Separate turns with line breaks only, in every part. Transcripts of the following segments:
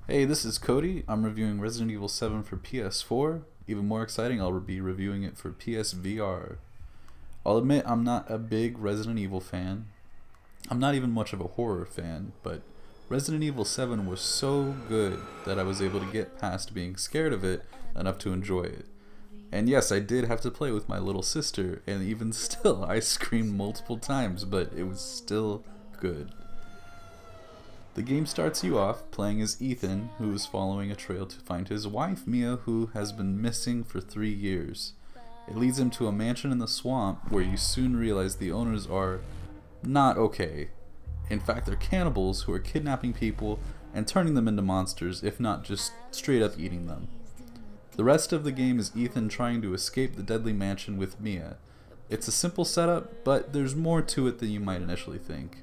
Hey, this is Cody. I'm reviewing Resident Evil 7 for PS4. Even more exciting, I'll be reviewing it for PSVR. I'll admit I'm not a big Resident Evil fan. I'm not even much of a horror fan, but Resident Evil 7 was so good that I was able to get past being scared of it enough to enjoy it. And yes, I did have to play with my little sister, and even still, I screamed multiple times, but it was still good. The game starts you off playing as Ethan, who is following a trail to find his wife, Mia, who has been missing for 3 years. It leads him to a mansion in the swamp where you soon realize the owners are not okay. In fact, they're cannibals who are kidnapping people and turning them into monsters, if not just straight up eating them. The rest of the game is Ethan trying to escape the deadly mansion with Mia. It's a simple setup, but there's more to it than you might initially think.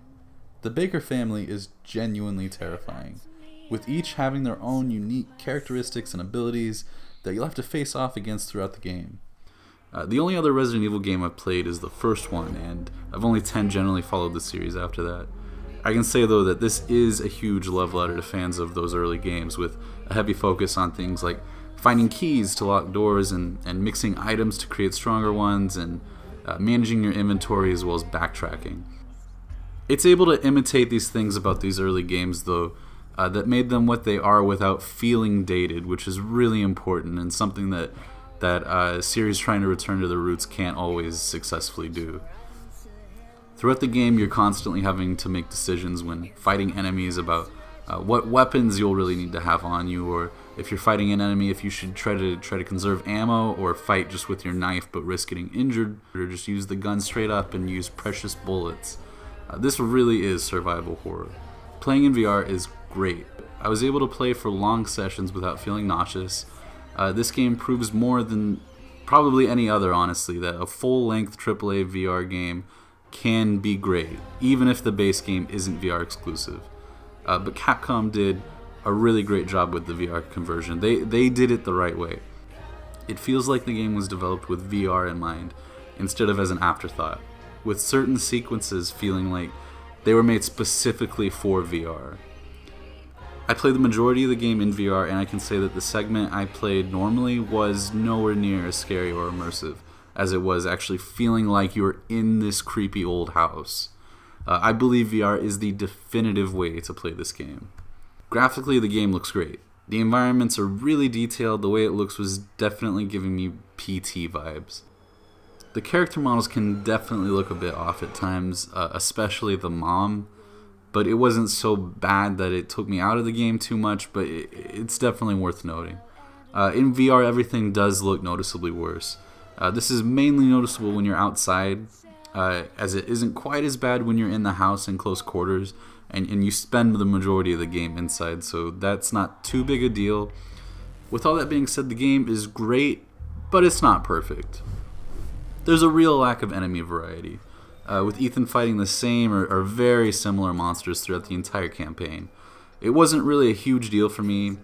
The Baker family is genuinely terrifying, with each having their own unique characteristics and abilities that you'll have to face off against throughout the game. The only other Resident Evil game I've played is the first one, and I've only tangentially followed the series after that. I can say though that this is a huge love letter to fans of those early games, with a heavy focus on things like finding keys to lock doors and mixing items to create stronger ones, and managing your inventory as well as backtracking. It's able to imitate these things about these early games, though, that made them what they are without feeling dated, which is really important and something that a series trying to return to their roots can't always successfully do. Throughout the game, you're constantly having to make decisions when fighting enemies about what weapons you'll really need to have on you, or if you're fighting an enemy, if you should try to conserve ammo, or fight just with your knife but risk getting injured, or just use the gun straight up and use precious bullets. This really is survival horror. Playing in VR is great. I was able to play for long sessions without feeling nauseous. This game proves more than probably any other, honestly, that a full-length AAA VR game can be great, even if the base game isn't VR exclusive. But Capcom did a really great job with the VR conversion. They did it the right way. It feels like the game was developed with VR in mind, instead of as an afterthought, with certain sequences feeling like they were made specifically for VR. I played the majority of the game in VR, and I can say that the segment I played normally was nowhere near as scary or immersive as it was actually feeling like you were in this creepy old house. I believe VR is the definitive way to play this game. Graphically, the game looks great. The environments are really detailed. The way it looks was definitely giving me PT vibes. The character models can definitely look a bit off at times, especially the mom, but it wasn't so bad that it took me out of the game too much, but it's definitely worth noting. In VR, everything does look noticeably worse. This is mainly noticeable when you're outside, as it isn't quite as bad when you're in the house in close quarters, and you spend the majority of the game inside, so that's not too big a deal. With all that being said, the game is great, but it's not perfect. There's a real lack of enemy variety, with Ethan fighting the same or very similar monsters throughout the entire campaign. It wasn't really a huge deal for me,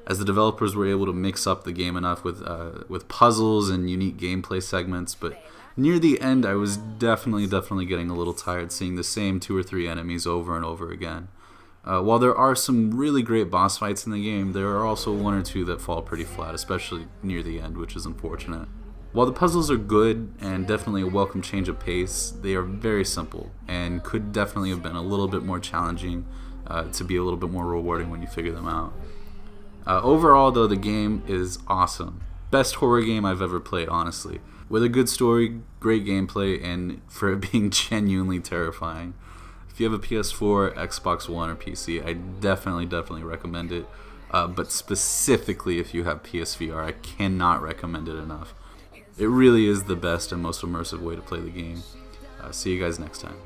as the developers were able to mix up the game enough with puzzles and unique gameplay segments, but near the end I was definitely getting a little tired seeing the same 2 or 3 enemies over and over again. While there are some really great boss fights in the game, there are also 1 or 2 that fall pretty flat, especially near the end, which is unfortunate. While the puzzles are good and definitely a welcome change of pace, they are very simple and could definitely have been a little bit more challenging to be a little bit more rewarding when you figure them out. Overall, though, the game is awesome. Best horror game I've ever played, honestly. With a good story, great gameplay, and for it being genuinely terrifying. If you have a PS4, Xbox One, or PC, I definitely recommend it. But specifically if you have PSVR, I cannot recommend it enough. It really is the best and most immersive way to play the game. See you guys next time.